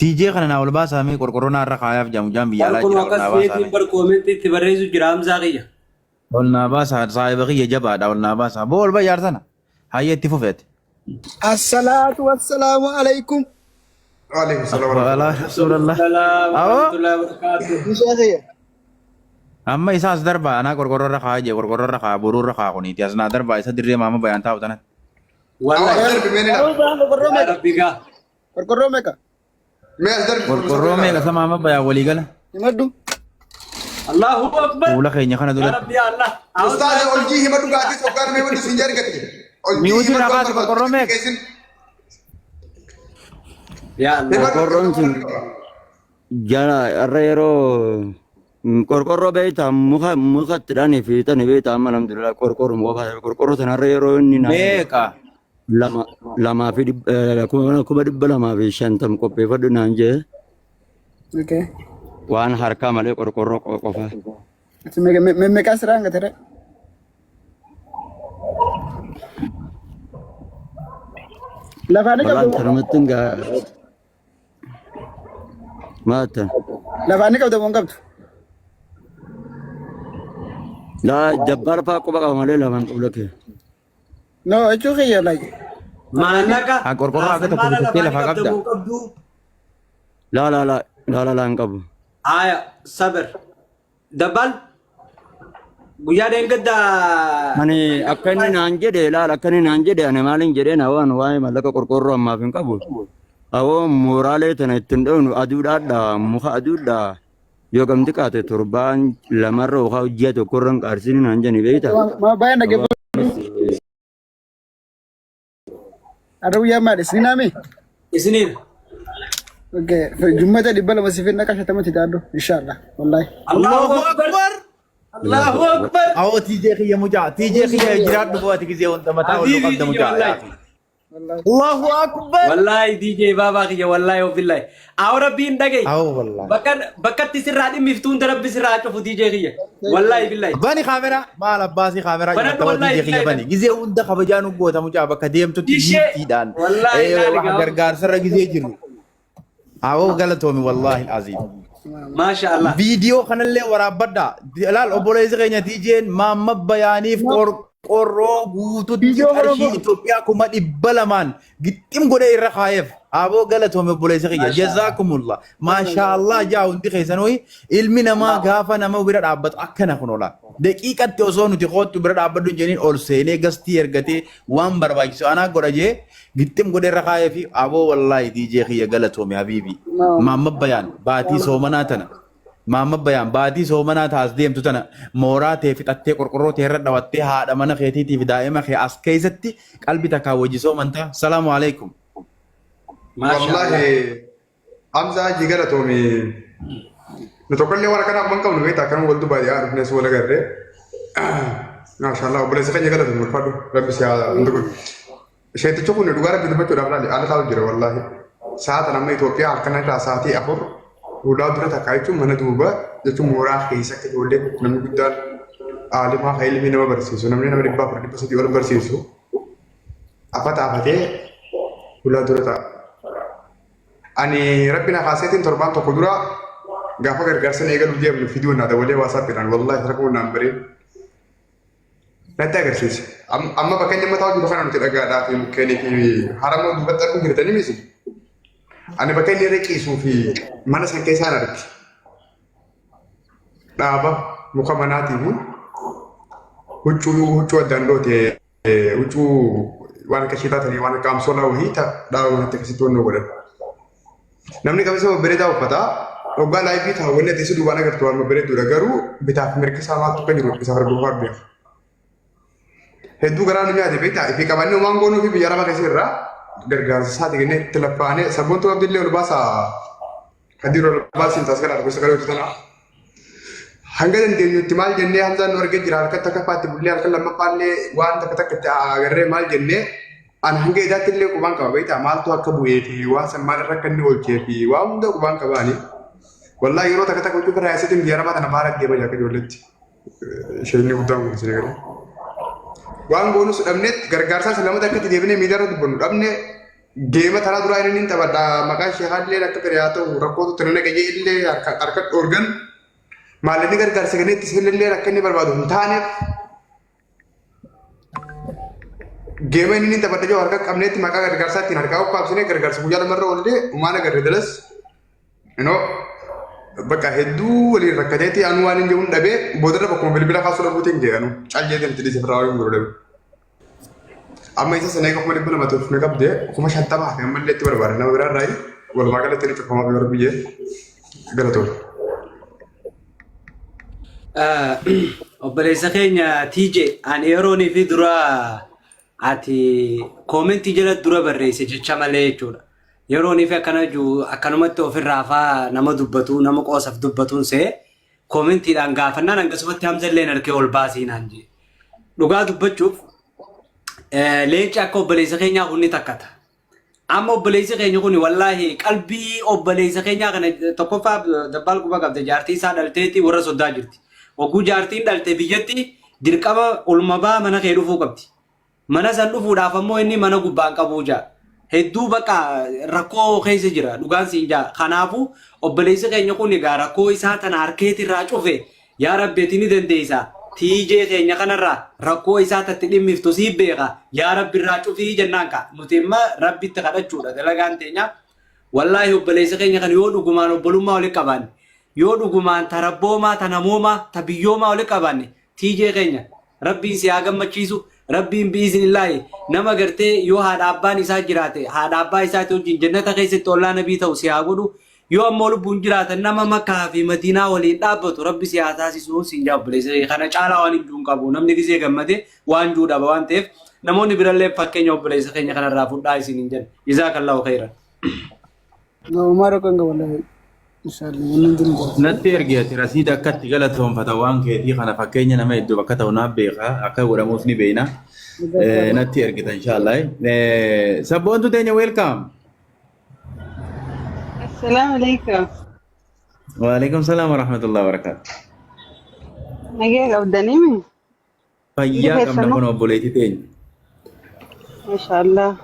TJ kana na ulba sami korkorona arra khayaf jamu jam biyala Kun jira wakas ulna ba feetiin sami bar koomenti itti barreessu jira Hamzaa kiyya. ulna ba sa sahibaki jaba da ulna ba sa bol ba yar sana hayya tifufet الصلاة والسلام عليكم. عليكم السلام ورحمة wala الله. rasulullah Assalamu awo warahmatullahi wabarakatuh. يا شيخي amma isas darba ana korkorora khaje korkorora kha burura kha kuni ti asna darba isa dirre mama bayan taw tanat أول Wallahi درب مني أول لا بان ya كركرومك Rabbi ga. كركرومك ما درب korkorome ka sama mama baya wali gala يمدو Allahu Akbar. ula khenya khana Ya dula Rabbi ya Allah. أستاذ أولجي هم دو قاعد سكر में वो सिंजर करती है Miutin rakat korkorome Ya Allah. Korkoron jala arrero korkoro beita muka tirani fita ni beita malam dira korkoro muka korkoro tan arrero ni na meka lama fi kuma dibbala ma fi shantam ko pe fadu nanje اوكي wan harka male korkoro ko fa ميمي كاسران كتره لا فاني balan كبدو tarmatin ga mata لا فاني كبدو مون كبدو la jabbar fa ko baka male laman ko bloke نو اشو خيا لاي Manaka. Ah, korkoro aga to pagkakil fa kabda la ngab Aya sabar. Dabal. Guyyaa deengadda. ani akkani nanje de la akkani nanje de ani malin jede na wan wae malaka korkoro amma fin qabu awo morale tan itindon adudada muka aduda yo gamti kate turban lamarro ha ujja to korran qarsini nanje ni beita ما باين نجيب أروح يا ماري سينامي Isiniin. اوكي جمعة دي بلا مسافين نكاش تمت تدارو ان شاء الله والله Allahu Akbar. Allahu Akbar. awo TJ khiya muja TJ khiya jirat buat kizi unta mata ulu Habibi qabda TJ muja wallahi. والله Allahu akbar Wallahi DJ Baba kiyya wallahi wa billahi. Aw Rabbiin dhagay. aw wallahi Bakkatti sirraa dhimiftuun darabbi sirraa cufu DJ kiyya. Wallahi billahi. bani khamera mal abbasi khamera Bana tawa wallahi TJ khiya bani gize unda khabajanu gota muja bakka demtu Dishe. tidan Wallahi wax naligaw. gargar sarra gize jiru awo galatomi wallahi alazim Masha Allah. video kanalle warabadda dalal obolezi kenya TJ mamma bayanif qorro guutu arshi Ethiopia kuma dibbalaman gittim gode irra khayef abo galatomi obolezi kenya jazakumullah ma sha Allah jaa undi khaysanoi ilmi nama gafa nama bira dabbat akkana kunola daqiiqatti osoo nuti qottu bira dabbadu jenin ol seene gasti ergate wan barbaachisu ana godaje gittim gode irra khayefi abo wallahi DJ khiya galatomi habibi mamma bayan baati soomanatana mamma bayan baati soomanata as deemtu tana mooraa tee fixattee qorqorroo tee irra dhawattee haadha mana keetiitiif daa'ima kee as keessatti qalbi takkaa wajji soomanta salaamu alaikum Masha والله Allah. أمزا جيجرا تومي نتوكل ولا كنا من كم نبيت أكرم ولد بايا عرف ناس ولا غيره ما شاء الله وبلا سكان جيجرا تومي فادو ربي سيا عندكم شيء تشوفون الدوار بيدو بتو رابلا أنا خالد جرا والله ساعات أنا ما يتوقع أكنا كلا ساعتي أخر ولا درا تكايتو من دوبا جتو مورا خيسا كجولة نمي بدار عالم خيل من ما برسيسو نمي نمي ربا فردي بس ديور برسيسو apa taapate ulah durata ani rabbina khasiyatin torban to kudura gafa gargarsan egal ujeb no video na da wale whatsapp iran wallahi rakko number nata garsis amma bakanya mata wajib kana no tidaga da fi mukene fi haramo du batar ko girtani misi ani bakanya reki su fi mana san kai sana reki daba mukamanati mu huccu dandote huccu waan kashitaa tanii waan qaamsola wahii dhaawuu natti akkasitti wannoo godhan. Namni qabisa babbareedaa uffata waggaa laayifii ta'a wanni ati siduu waan agartu waan babbareedduudha garuu bitaaf mirga isaa maaltu akka jiru isa farda buufaa beeku. Hedduu garaa nu nyaate beektaa fi qabannee waan goonuu fi biyya araba keessa irraa gargaarsa isaati kennee itti laphaanee sabboontu abdillee ol baasa kadii ol baasiin taas gara gosa galee hojjetanaa. Hanga dandeenyutti maal jennee Hamzaan nu argee jira harka takka faatti bullee harka lammaffaallee waan takka takka itti agarree maal jennee an hanga idaatti illee qubaan qaba beektaa maaltu akka bu'ee fi waan san maal irra akka inni oolchee fi waan hunda qubaan qabaani. Wallaahi yeroo takka takka hojii karaa yaasitiin biyya arabaa tana maara deema jaaka ijoolletti isheenni guddaan kun isin eegale. Waan goonus dhabneetti gargaarsaa lamata akka itti deebinee miidiyaa irra dubbannu dhabne Geema taraa duraa inni taphadha maqaan ishee haallee akka fedhe haa ta'u rakkootu tirana qayyee illee harka dhoorgan maalinni gargaarsa kenneetti illee akka inni barbaadu hin taaneef geema inni taphadha jiru harka qabneetti maqaa gargaarsaa ittiin harkaa ukkaabsinee gargaarsa guyyaa lamarra oollee umaan agarre dalas bakka hedduu waliin rakkateetti anu waan hin jiruun dhabee boodarra bakkuma bilbila kaasuu dhabuutiin jedhanu callee deemti dhiisee firaa waliin gurguramu. Amma isa sana egaa kuma dhibba lama tuuf ni qabdee kuma shantamaa fi ammallee itti barbaada nama biraa irraa walumaa galatti ni cufamaa fi warra biyyee galatoota. Obboleessa keenya TJ ani yeroonii fi dura ati koomentii jala dura barreesse jecha malee jechuudha. Yeroonii fi akkanumatti ofirraa faa nama dubbatu nama qoosaaf dubbatuun see koomentiidhaan gaafannaan hangasumatti hamzallee harkee ol baasiinaan jee. Dhugaa dubbachuuf leenci akka obboleessa keenyaa kun ni takkata. Amma obboleessi keenya kun wallaahi qalbii obboleessa keenyaa kana tokkoffaa dabbaal quba qabde jaartii isaa dhalteetti warra soddaa jirti. Oguu jaartiin dhalte biyyatti dirqama olmabaa mana kee dhufuu qabdi. Mana san dhufuudhaaf ammoo inni mana gubbaan qabuu jaa. Hedduu bakka rakkoo keessa jira dhugaan siin jaa. Kanaafuu obboleessi keenya kun egaa rakkoo isaa tana harkeetti irraa cufe yaa rabbeeti ni dandeessa. TJ keenya kanarraa rakkoo isaa tatti dhimmiftu sii beeka yaa rabbi irraa cufii jennaan ka nuti imma rabbitti kadhachuudha dalagaan teenya wallaahi obboleessa keenya kan yoo dhugumaan obbolummaa walitti qabaanne yoo dhugumaan tarabboomaa tanamoomaa tabiyyoomaa walitti qabaanne TJ keenya rabbiin si haa gammachiisu rabbiin biiznillaahi nama gartee yoo haadha abbaan isaa jiraate haadha abbaa isaati wajjin jannata keessatti ollaa nabii ta'u si haa godhu yoo ammoo lubbuun jiraatan nama Makkaa fi Madiinaa waliin dhaabbatu rabbi si haa taasisuu siin jaabbileessa kana caalaa waan hin qabu namni gisee gammade waan juudhaba waan ta'eef namoonni birallee fakkeenya obboleessa keenya kanarraa fudhaa isin hin jedhe jazaakallahu khairan. Umaro kan wallahi inshallah wannan dingo. Natti ergeeti rasiida akkatti galatoonfata waan keetii kana fakkeenya nama hedduu bakka ta'u naaf beeka akka godhamuuf ni beeyna. Natti ergita inshallah. Sabboontu teenya welcome. السلام عليكم. وعليكم السلام ورحمة الله وبركاته. نجيك أبدانيمي. فياك أم نكون أبوليتي تاني. ما شاء الله.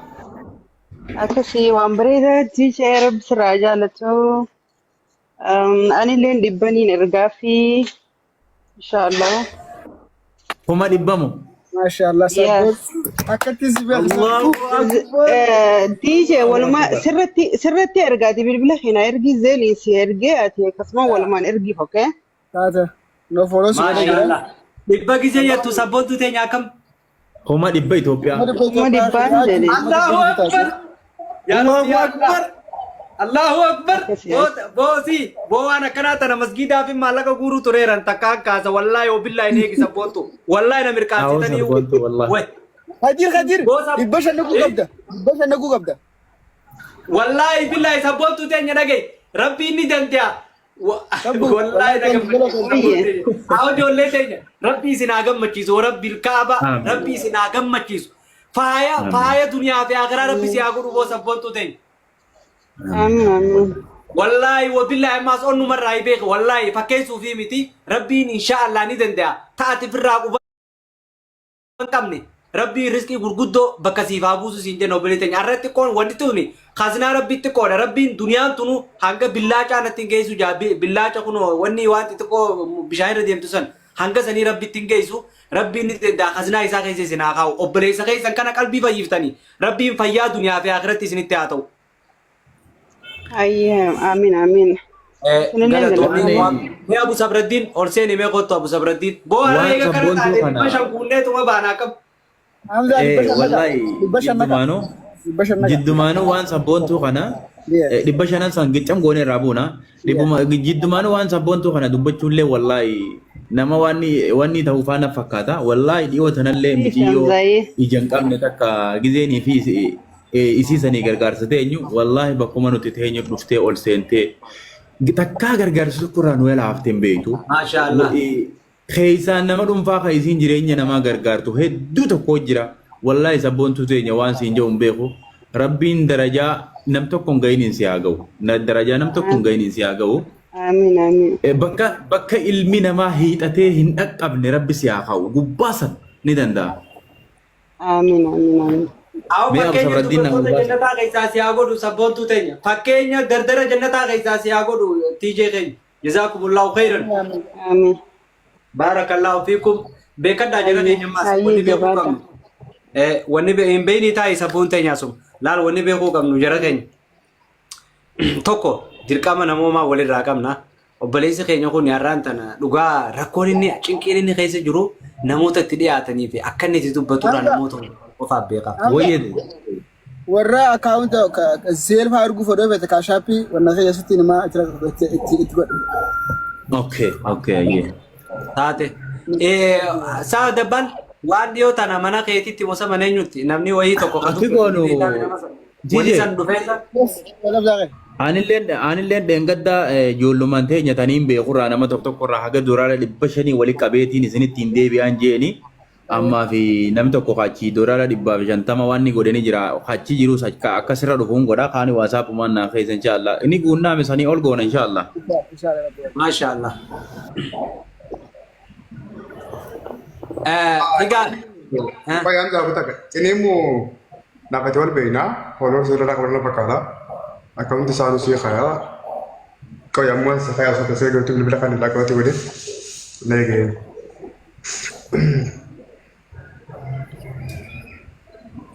أكسي وامبريدا تيجي رب سراجة لتو. أنا لين دبني نرجع في إن شاء الله. هما دبامو. ما شاء الله سبوت أكتي سبيل DJ ولما سرتي أرجعتي بالبلا هنا أرجع زيني سي أرجع أتي كسمة ولما أرجع أوكي هذا نو فولوس ما شاء الله دبا كيسة يتو سبوت تاني أكم هما دبا إثيوبيا. ما دبان جدي الله أكبر يا الله أكبر الله أكبر بوسي بو أنا كنا تنا مسجد في مالك غورو تريران تكاك كذا والله وبالله إنك سبوتو والله أنا مركزي تاني والله. خدير يبش أنكو قبضة يبش أنكو قبضة والله بالله سبوتو تاني نجي ربي إني دنتيا والله نجي أو جولة تاني ربي سناغم مچيز وربي الكعبة ربي سناغم مچيز فايا دنيا في آخرة ربي سياغورو بو سبوتو تاني آمين والله وبالله ما صار نمر رايبك والله فكيسو في متي ربي إن شاء الله ندندع تأتي في الراب وبنكمني ربي رزقي غرغدو بكسي فابوسو سينجن وبلتين عرفتي كون وديتوني خزنا ربي تكون ربي دنيا تنو هانغا بالله كانت تنجيسو جابي بالله تكونو وني وانت تكو بشاير ديم تسن هانغا سني ربي تنجيسو ربي ندندع خزنا إسا كيسي سناخاو وبليسا كيسا كان قلبي فيفتني ربي فيا دنيا في آخرتي سنتياتو أيام آمين يا أبو صبر الدين أرسلني ما قلت أبو صبر الدين بو أنا يا كرت على ما شنقولنا توما باناكم والله جدمانو وان سبونتو خنا دبشنا سانجيتشام غوني رابونا جدمانو وان سبونتو خنا دبچولله والله nama wanni ta'uu faana fakkaata wallahi dhiyoo tanallee mitiyyoo ijaan qabne takka gizeenii fi isiisanii gargaarsa teenyu wallahi bakkuma nuti teenyu dhuftee ol seentee takkaa gargaarsa tokkorraa nu laaftee beektu. Maashaallah. Keessaan nama dhuunfaa kan isiin jireenya namaa gargaartu hedduu tokko jira wallahi sabboontu teenya waan siin jedhu hin beeku rabbiin darajaa nam tokko hin gahin si haa ga'u darajaa nam tokko hin gahin si haa ga'u. آمين bakka ilmi namaa hiixatee hin dhaqqabne rabbi si haa kaa'u gubbaasan ni danda'a. آمين Aw Mee fakkeenya Sabraddiin nama dubartoota baasa. jannataa keessaa si haa godhu sabboontuu teenya. Fakkeenya dardara jannataa keessaa si haa godhu TJ keenya. Jazaakumullahu khairan. Amiin. Barakallahu fiikum. Beekadhaa jala teenya maas. Ayyee Wanni beekuu jabaadha. qabnu. Wanni hin beeyni taa'e sabboon teenyaa sun. Laal wanni beekuu qabnu jara keenya. Tokko dirqama namoomaa walirraa qabna. Obboleessi keenya kun har'aan tana dhugaa rakkoon inni cinqiin inni keessa jiru namoota itti dhiyaatanii fi akka inni itti dubbatudha namoota qofaaf beeka. Wayyee. warra akaawunta seelfaa arguuf odoo feete kaashaappii wanna keessatti namaa itti godhu. Okay, okay, yeah. Taate. Saa dabban waan dhiyoo tana mana keetitti mosa mana eenyutti namni wayii tokko kan Ati goonu wali san dhufeessa. Anilleen dheengaddaa ijoollummaan ta'e nyataniin beekurraa nama tokkorraa haga duraara 500 walii qabeetiin isinitti hin deebi'an jeeni. Ammaa fi namni tokko kachi duraara 150 waan inni godhanii jira. Kachi jirus akkasirra dhufuun godha. Kaani waasaapumaan naa keessa inshaallah. Inni guunnaame sanii ol goona inshaallah. Maashaallah. Egaa. Bayaan jawab tak. Ini mu nak jual bina, holor sudah nak berapa kala. Akaun di sana sih kaya. Kau yang mau saya satu saya gitu lebih dekat dengan kau tu boleh. Lagi.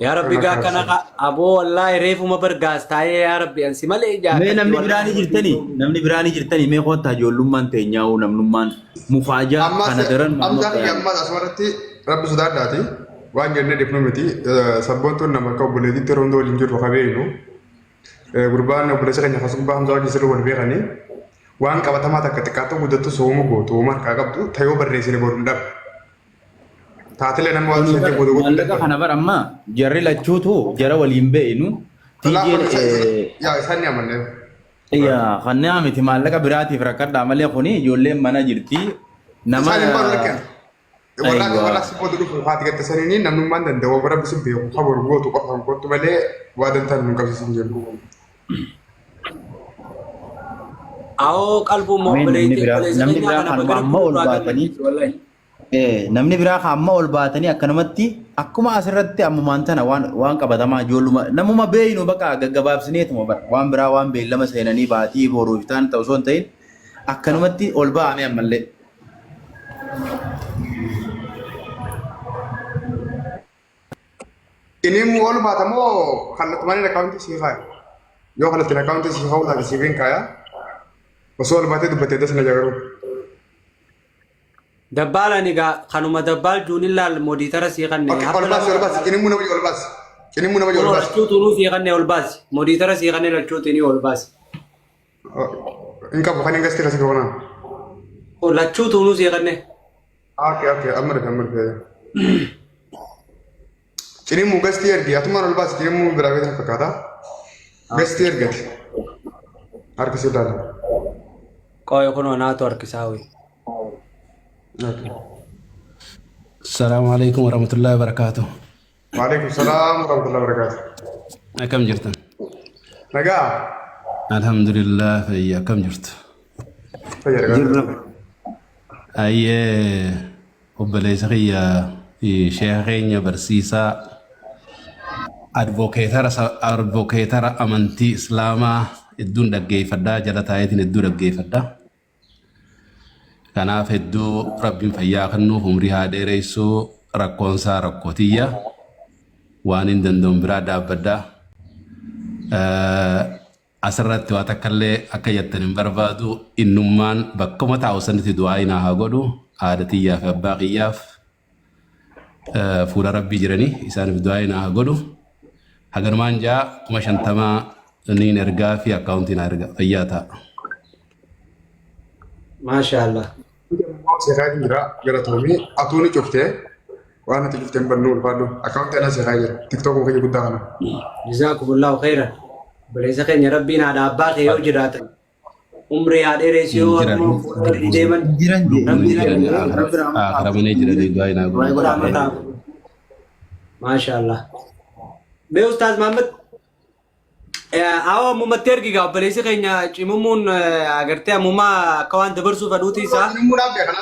Ya Rabbi gaa kana aboo wallahi reefuma bargaas taa'ee yaa Rabbi ansi malee ijaa. Mee namni biraanii jirtanii mee kottaa ijoollummaan teenyaa'uu namnummaan mufaajaa kana daran Amza amma asmarratti Rabbi sudah dati. Waan jenne difnu miti sabboontu nama kau boleh di terondo linjur wakabeenu. Gurbaan obboleessa keenya fasumba Hamza wajjin sirrii wal beekanii waan qabatamaa takka xiqqaatu guddattu sooma gootu uumaan kaa qabdu tayoo barreessine boruun dhabu. Taatilee nama waan ishee godhu godhu. Maallaqa kana bar amma jarri lachuutu jara waliin beenu. Yaa isaan ni amanne. Yaa kanneen miti maallaqa biraatiif rakkadhaa malee kuni ijoolleen mana jirti. Nama Isaan hin baanu lakkeen. Warra si booda dhufu haati gatte saniini namnummaan danda'u bara bisu beeku habaru gootu qofa hin kottu malee waa dantaan hin qabsiisin jennu. Awoo qalbuu moobbileetii namni biraa kan amma ol baatanii namni biraa kan amma ol baatanii akkanumatti akkuma asirratti ammumaan tana waan qabatamaa ijoolluma namuma beeynu bakka gaggabaabsineetuma bara waan biraa waan beellama seenanii baatii boruuf ta'an ta'u osoo hin ta'in akkanumatti ol ba'ame ammallee. Ini mu ol baatamoo kallattumaan akaawuntii sii kaya. Yoo kallattiin akaawuntii sii ka'uu taate siif hin kaya. Osoo ol baatee dubbattee dasna jagaru. Dabbaalaan egaa kanuma dabbaal juun laal mooditara sii kanneen. Ol baasi. Ini mu nama ol baasi. Ini mu nama ol baasi. Lachuutu sii kanneen ol baasi. Mooditara sii kanneen lachuutu ni ol baasi. In qabu kan hin gasti kasi kawana. Lachuutu sii kanneen. Okay. Amma. Ini mu gasti ergi. Atumaan ol baasi. Ini mu biraa beekan fakkaata. Gasti ergati. Harka si ilaala. Qooyo kunoo naatu harkisaa hoyi. السلام عليكم ورحمة الله وبركاته. وعليكم السلام ورحمة الله وبركاته. كم جرتن؟ نجا. الحمد لله فيا كم جرت؟ أي وبليس خيا في شيخين برسيسا أدفوكيتر أمانتي إسلاما الدون دقي فدا جلت آيتين الدون دقي فدا kanaaf hedduu rabbiin fayyaa kennuuf umrii haa dheereessu rakkoonsaa rakkootiya waan hin danda'u biraa dhaabbadda asirratti waa takkallee akka jettan hin barbaadu innummaan bakkuma taa'u sanitti du'aa inaa haa godhu haadha tiyyaa fi abbaa kiyyaaf fuula rabbii jiranii isaaniif du'aa inaa haa godhu haganumaan jaa 50 niin ergaa fi akkaawuntiin erga fayyaa ta'a. Maashaallah. Seeraa jira gara toomii atuuni cuftee waan ati cufteen bannuu ulfaadhu akkaawuntii ana seeraa jira tiktookuu kiyya guddaa kana. Jazaakumullahu khairan. Obboleessa keenya rabbiin haadha abbaa kee yoo jiraatan umrii haa dheeressu yoo harmoo deeman akramanii jiranii du'aa godhu. Maashaallah. Mee Ustaaz Mahammad awa mummatti ergigaa obboleessi keenya cimumuun agartee ammumaa akka waan dabarsuuf aduutii isaa. Ini munaaf beekan.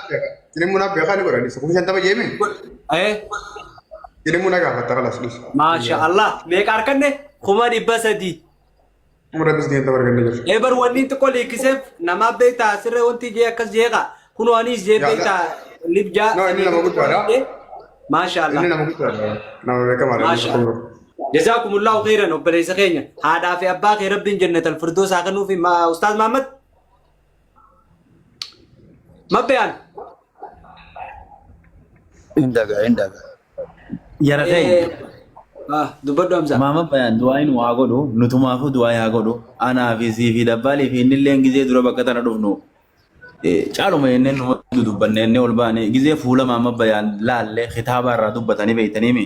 Ini munaaf beekan ni godhani. Kun shantama jeemi. Ilmu nagaa fatta kalas dus. Masha Allah. Meeqa harkanne? Kuma dhibba sadii. Umra bis diinta barganne jirtu. Eebar wanni tokko leekiseef nama beektaa sirree wanti jee akkas jeeqa. Kun waanis jee beektaa libjaa. No, inni nama guddaadha. Masha Allah. Inni nama guddaadha. Nama beekamaadha. Masha Allah. Jazakumullahu khairan obboleessa keenya. Haadhaa fi abbaa kee rabbiin jannatal firdoos haa kennuufi Ustaaz Mahammad. Mabbeyaan. Indaga. Yara ta'e. Dubbadhu Hamza. Maama bayan du'aayin waa godhu nutumaafu du'aa yaa godhu anaa fi sii fi dabbaalii fi inni illee gizee dura bakka tana dhufnu caaluma jennee nu dubbanne jennee ol baane gizee fuula maama bayan laallee kitaaba irraa dubbatanii beeytanii mi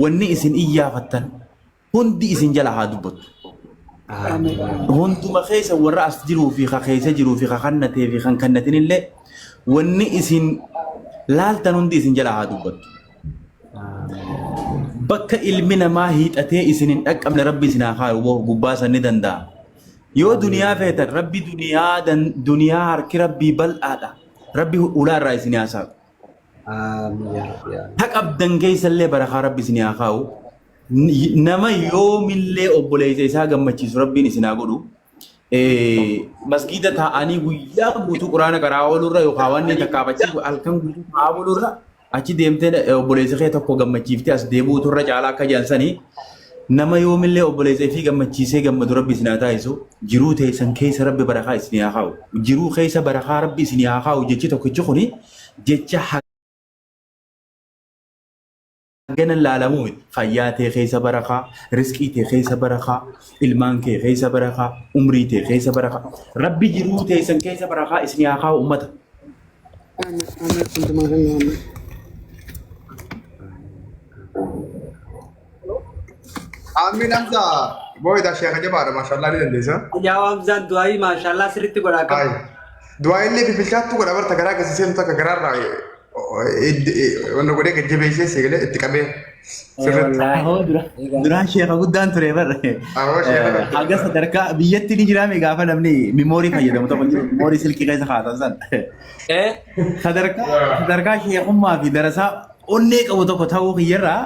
wanni isin iyyaafattan hundi isin jala haa dubbatu. Hunduma keessa warra as jiruu fi ka keessa jiruu fi ka kannatee fi kan kannatin illee wanni isin laaltan hundi isin jala haa dubbatu. Bakka ilmi namaa hiixatee isin hin dhaqqabne rabbi isin haa kaayu gubbaa sanni danda'a. Yoo duniyaa feetan rabbi duniyaa harki rabbii bal'aadha. Rabbi ulaa irraa isin haa saaqu. Haqabdan keessallee barakaa rabbi isin haa kaayu. Nama yoomillee obboleessa isaa gammachiisu rabbiin isin haa godhu. Masgiida taa'anii guyyaa guutuu quraana qaraa oolurra yookaan wanni takkaafachiisu halkan guutuu taa'aa oolurra. Achi deemtee obboleessa kee tokko gammachiiftee as deebi'u turre caalaa akka jaansanii nama yoomillee obboleessa fi gammachiisee gammadu rabbi isin haa taasisu jiruu teessan keessa rabbi barakaa isin haa kaa'u jiruu keessa barakaa rabbi isin haa kaa'u jechi tokkichi kuni jecha hagana laalamu fayyaa tee keessa barakaa riskii tee keessa barakaa ilmaan kee keessa barakaa umrii tee keessa barakaa rabbi jiruu teessan keessa barakaa isin haa kaa'u ummata. Amin Hamza. Boy dah Syekh aja pada masyaallah ni dandeessa. Jawab Zan du'ai masyaallah sirriitti godhaa Ay. qaba. Dua illee bifilchaattu godha barta garaa gasiseen takka garaarraa wanna godhee gajjabeessee seegalee itti qabee sirriitti. Duraan sheeka guddaan ture barre. Awwa Sheekh. Haga sadarkaa biyyatti ni jiraame gaafa namni miimoorii fayyadamu tokko jiru miimoorii silkii keessa kaatan san. Sadarkaa sheekummaa fi darasaa onnee qabu tokko ta'uu kiyyarraa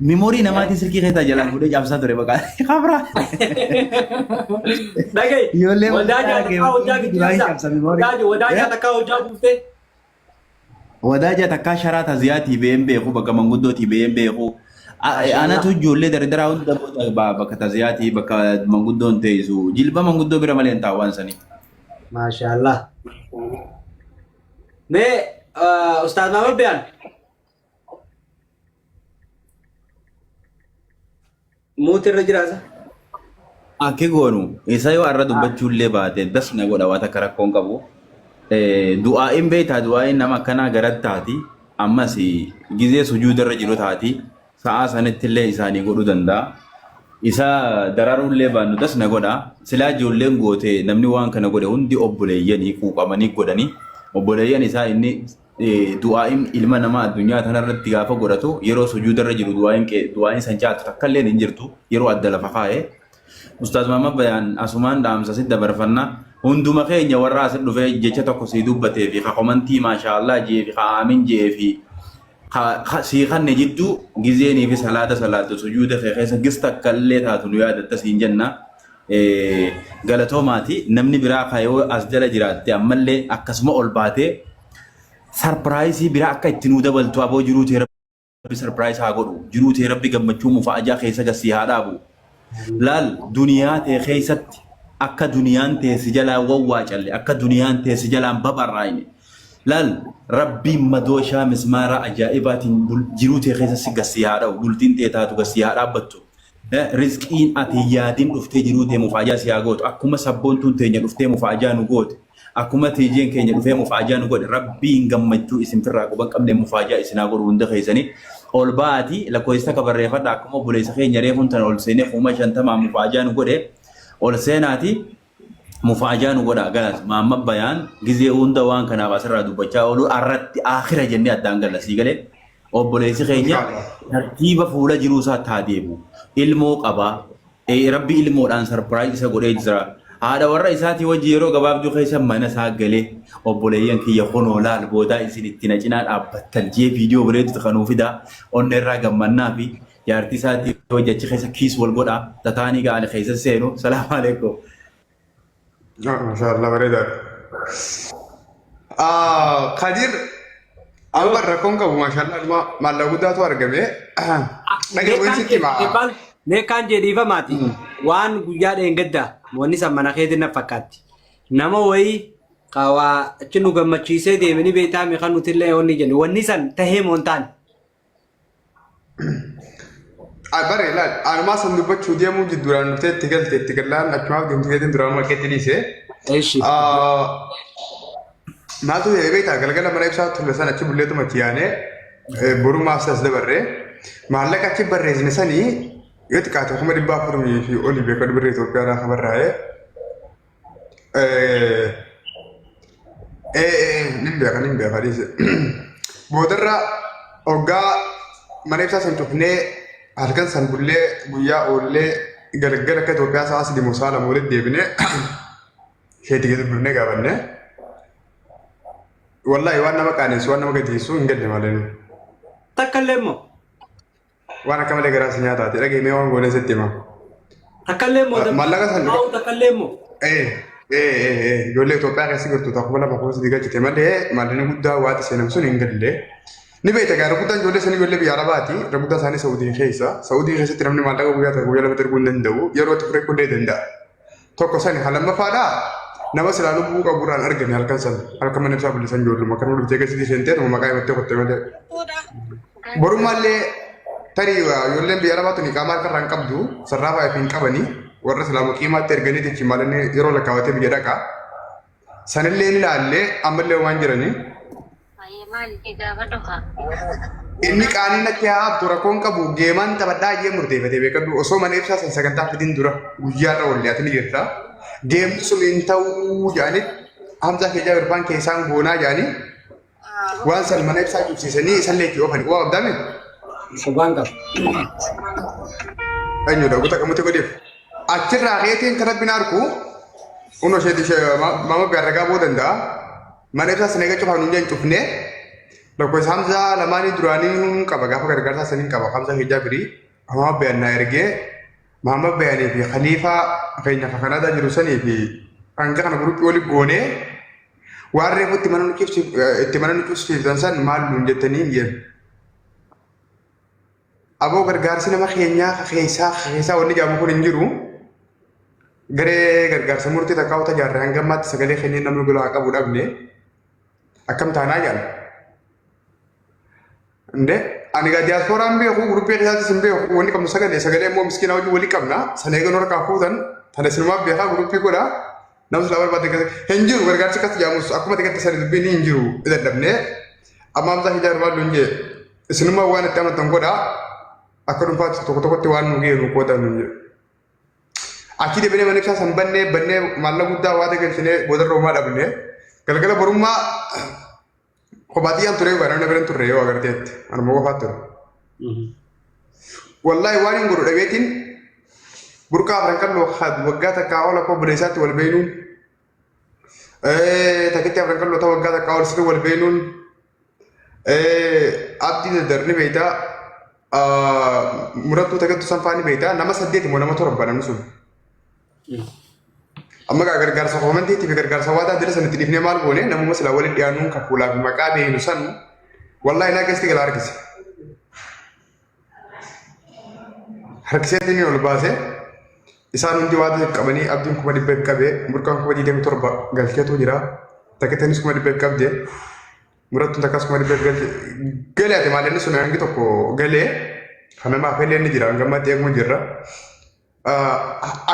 miimoorii namaatiin silkii keessa jalaan fuudhee cabsaa ture baqaa kabra. Dhagaye. Ijoollee Wadaaja takkaa hojjaa gidduusaa. Wadaaja takkaa hojjaa buuftee. Wadaaja takkaa sharaata ziyaatii ba'een beeku bakka manguddootii ba'een beeku. Anatu ijoollee dardaraa hunda bakka taziyaatii bakka manguddoon teessu jilba manguddoo bira malee hin taa'u sanii. Maashaallah. Mee Ustaaz Mahammad Bayaan. Muuti irra jiraasa. Akki goonu isa yoo arra dubbachuullee baate dasna godha waan akka rakkoon qabu. Du'aa'iin beektaa du'aa'iin nama akkanaa garatti taati ammas gizee sujuuda irra jiru taati sa'aa sanatti illee isaanii godhuu danda'a. Isa dararuullee baannu dasna godha silaa ijoolleen goote namni waan kana godhe hundi obboleeyyanii quuqamanii godhanii obboleeyyan isaa inni du'aa'iin ilma namaa addunyaa kanarratti gaafa godhatu yeroo sujuuda irra jiru du'aa'iin san caatu takka illee hin jirtu yeroo adda lafa kaa'e. Ustaaz Mahammad Bayaan asumaan dhaamsa sitti dabarfannaa hunduma keenya warra as dhufee jecha tokko sii dubbatee fi komantii maashaallah jee fi aamin jee fi sii kanne jidduu gizeenii fi salaata sujuuda keessa gista akka illee taatu nu yaadatta siin jenna. Galatoomaati namni biraa kayoo as jala jiraatte ammallee akkasuma ol baatee sarpiraayisii biraa akka itti nuu dabaltu aboo jiruu tee rabbi sarpiraayis haa godhu jiruu tee rabbi gammachuu mufaajaa keessa gasii haa dhaabu. Laal duniyaa tee keessatti akka duniyaan tee si jalaa wawwaa calle akka duniyaan tee si jalaan babarraayne laal rabbiin madooshaa mismaara ajaa'ibaatiin jiruu tee keessa si gasii haa dhaabu bultiin tee taatu gasii haa dhaabbattu. Rizqiin ati yaadiin dhuftee jiruu tee mufaajaa si haa gootu akkuma sabboontuun teenya dhuftee mufaajaa nu goote akkuma tiijeen keenya dhufee mufaajaa nu godhe rabbiin gammachuu isin firraa quban qabne mufaajaa isin haa godhu hunda keessanii ol baati lakkoofsa kabarreeffadha akkuma obboleessa keenya reefuun tan ol seenee kuma 50 mufaajaa nu godhe ol seenaati mufaajaa nu godha galas Mahammad Bayaan gizee hunda waan kanaaf asirraa dubbachaa oolu arratti aakhira jennee addaan gallasii galee obboleessi keenya tartiiba fuula jiruu isaa taa deebu ilmoo qaba rabbi ilmoodhaan sarpiraayis isa godhee jira haadha warra isaatii wajji yeroo gabaabduu keessa mana isaa galee obboleeyyan kiyya kunoo laal boodaa isin itti na cinaa dhaabbattan jee viidiyoo bareedu kanuu fida onna irraa gammannaa fi jaartii isaatii wajji achi keessa kiis wal godhaa tataanii ga'an keessa seenu salaamu alaikum. Maashaallah bareedaadha. Kadir amma rakkoon qabu maashaallah maallaa guddaatu argame. Meeqaan jedhiifa maati waan guyyaa dheengaddaa wanni san mana keetiin na fakkaatti nama wayii qawaa achi nu gammachiisee deemanii beektaa meeqaan nuti illee wanni jennu wanni san tahee moontaan. Bare laal anumaa san dubbachuu deemuu jidduudhaan nuti itti galte itti gallaan achumaaf deemtu keetiin duraan marqeetti dhiise. Maaltu beektaa galgala mana ibsaa tulle san achi bulleetu machi yaanee borumaaf as dabarree maallaqa achi barreessine sanii yoo xiqqaate 400 fi olii beekaa dubarra Itoophiyaa kan barraa'ee nin beeka dhiise. Boodarra hoggaa mana ibsaa san cufnee halkan san bullee guyyaa oollee galgala akka Itoophiyaa sa'aas limu saala moolee deebinee sheetii keessa birnee gaafannee wallaahi waan nama qaanessu waan nama gateessu hin galle malee nu. Takkallee immoo. Waan akka malee garaas nyaataati dhageemee waan goonee sitti hima. Takkallee immoo. Maallaqa san. Takkallee immoo. Ijoollee Itoophiyaa keessa jirtu takuma lama kuusa digachite malee maallinni guddaa waati seenam sun hin galle. Ni beekta gaa rakkudaan ijoollee sanii ijoollee biyya Arabaati rakkudaan isaanii Saudii keessa. Saudii keessatti namni maallaqa guyyaa lama erguu hin danda'u yeroo itti fudhachuu illee danda'a. Tokko sani halamaffaadhaa nama silaa lubbuu qaburraan argame halkan san halkan mana ibsaa bullisan ijoolluma kan dhuftee keessatti seentee nama maqaa himattee qottee malee. Borummaallee tarii ijoolleen biyya Arabaa tuni qaamaa harkarraa hin qabdu sarraafaa fi hin qabanii warra silaa muqiimaatti erganii jechi maalinni yeroo lakkaawatee biyya dhaqaa. Sanillee ni ilaallee ammallee waan jiranii. Inni qaaniin akka yaa'aabtu rakkoon qabu geemaan taphadhaa jee murteeffatee beekadhu osoo mana ibsaa san sagantaa fidiin dura guyyaarra walliyaati ni jirta. Geemni sun hin ta'uu jaanii hamza keejaa birbaan keessaan goonaa jaanii waan san mana ibsaa cubsiisanii isallee itti oofani waa abdaame. Subhaan qaba. Eenyudha guutaa qamutti godheef. Achirraa reetiin kan rabbiin argu hundi isheetti mama gaarragaa boo danda'a. Mana ibsaa sana egaa cufaan hundee hin cufne lakkoofsa hamzaa lamaanii duraanii qaba gaafa gargaarsaa saniin qaba hamza keejaa birii Muhammad Bayaanaa ergee Muhammad Bayaanii fi Khaliifaa keenya Kanaadaa jiru sanii fi hanga kana guruppii waliin goonee waan reefu itti mana nu cufsiiftan san maal nuun jettanii hin jennu. Aboo gargaarsi nama keenyaa keessaa wanni jaamu kun hin jiru. Garee gargaarsa murtii takkaa wata jaarraa hanga ammaatti sagalee kenneen namni golaa qabu dhabne akkam taanaa jaala. Inde ani gaa diyaaspooraan beeku guruppii keessaattis hin beeku wanni qabnu sagalee immoo miskiina wajjin walii qabna sana eegan harkaa fuutan tana isinumaaf beekaa guruppii godha nama silaa barbaadde keessa hin jiru gargaarsi akkas jaamus akkuma xiqqatti sani dubbiin hin jiru dadhabne amma amsaa hijaa barbaaddu hin jee isinumaa waan itti amantan godha akka dhuunfaatti tokko tokkotti waan nu geenu qoodan hin jiru. Achi deebinee mana ibsaa san bannee maallaqa guddaa waa galchinee boodarra uumaa dhabne galgala borummaa kophaatiyyaan ture yookaan namni biraan turre yoo agarteetti anuma qofaat ture. Wallaahi waan hin godhu dhabeetiin burqaa afran kalloo waggaa takkaa ol akka obboleessaatti wal beeynuun takkitti afran kalloo ta'u waggaa takkaa ol sirrii wal beeynuun abdii daddarni beeytaa murattuu takkattu sanfaani beeytaa nama 8 moo nama 7 namni sun. Amma gargaarsa komantiitii fi gargaarsa waadaa dira sanatti dhiifnee maal goone namuma silaa waliin dhiyaanuun kan fuulaa fi maqaa beeynu san wallaahi naa keessatti gala harkise. Harkiseetti ni ol baase isaan hundi waadaa qabanii abdiin 100 qabee burqaan 27 galcheetu jira takkitaanis 100 qabdee murattuun takkas 100 galee ati maalinni sun hangi tokko galee kan namaaf illee ni jira hangamatti eeguma jirra.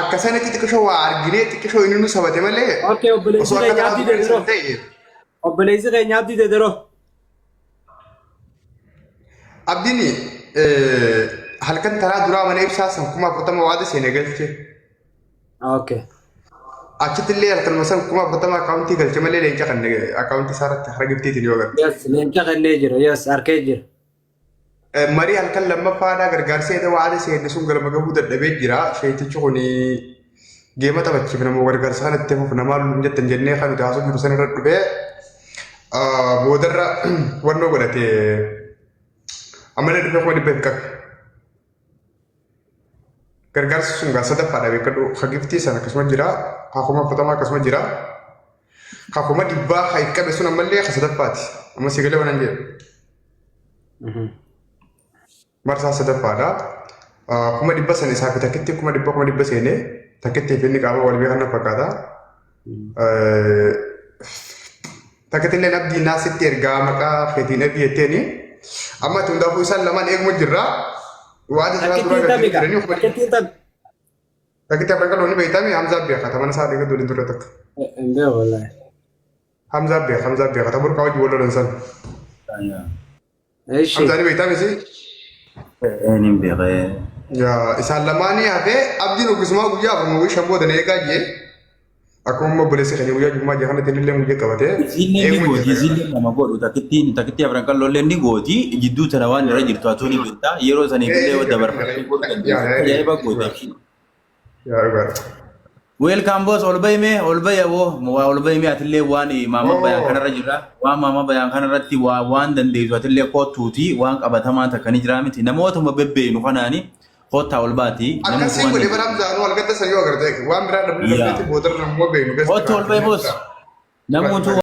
Akkasanitti xiqqishoo waa arginee xiqqishoo inni nu sabate malee. Okay, obboleessi keenya abdii deediroo. Obboleessi keenya abdii deediroo. Abdiin halkan taraa duraa mana ibsaa san 40 waada seenee galche. Okay. Achitti illee halkan masan 40 akaawuntii galche malee leenca kan akaawuntii isaarratti hara giftiitiin yoo agarre. Yes, leenca kannee jira. Yes, harkee jira. Marii halkan lammaffaadhaa gargaarsa eeda waada seenne sun galma gahuu dadhabee jira. Sheetichi kun geema taphachiif nama gargaarsaan itti fuuf namaa lulluun jettan jennee kan nuti haasoo jiru sana irra dhufee boodarra wannoo godhate ammallee dhufee kuma dhibba hin qabe. Gargaarsi sun gaa sadaffaadha beekadhu hagiftii sana akkasuma jira hakuma fatamaa akkasuma jira hakuma dhibbaa ha qabe sun ammallee ha sadaffaati amma si galee waan jedhu marsaa sadaffaadha kuma dhibba sana isaa fi takkitti kuma dhibba seenee takkitti fi inni qaama wal beekan fakkaata takkitti illee abdii naasitti ergaa maqaa feetiin ergi jetteeni amma hundaafuu isaan lamaan eeguma jirra. Waadi sana dura gadi jiranii uffatanii. Takkitti abban qal'oonni beekame Hamzaa beeka tamana isaa deeggartuu waliin turre takka. Indee wallahi. Hamzaa beeka tamur kaawwaji wal lolan san. Eeshi. Hamzaani beekame si. Eenyuun beekee. Yaa isaan lamaanii hafee abdiin oggisumaa guyyaa afur wayii shamboo dana eegaa jee. Akkuma obboleessi kan guyyaa jummaa jee kana tilillee guyyaa qabatee. Isillee ni gooti isillee nama godhu takkitti abran qal'oollee ni gooti jidduu tana waan irra jirtu haa tuuni beektaa yeroo saniif illee dabarfatee godhu dandeessu ajaa'iba gooti. Yaa dhugaadha. Welcome boss ol bahi wo ol bahi atillee waan maama bayaan kanarra jira waan maama bayaan kanarratti waan dandeessu atillee kootuuti waan qabatamaa takkanii jira miti namootuma bebbeenu kanaani koottaa ol baati. Akkasii godhee bara Hamzaanuu wal gadda san yoo agarte waan biraa dhabuu dandeetti boodarra nammoo beeknu. Kootu ol bahi boss namoota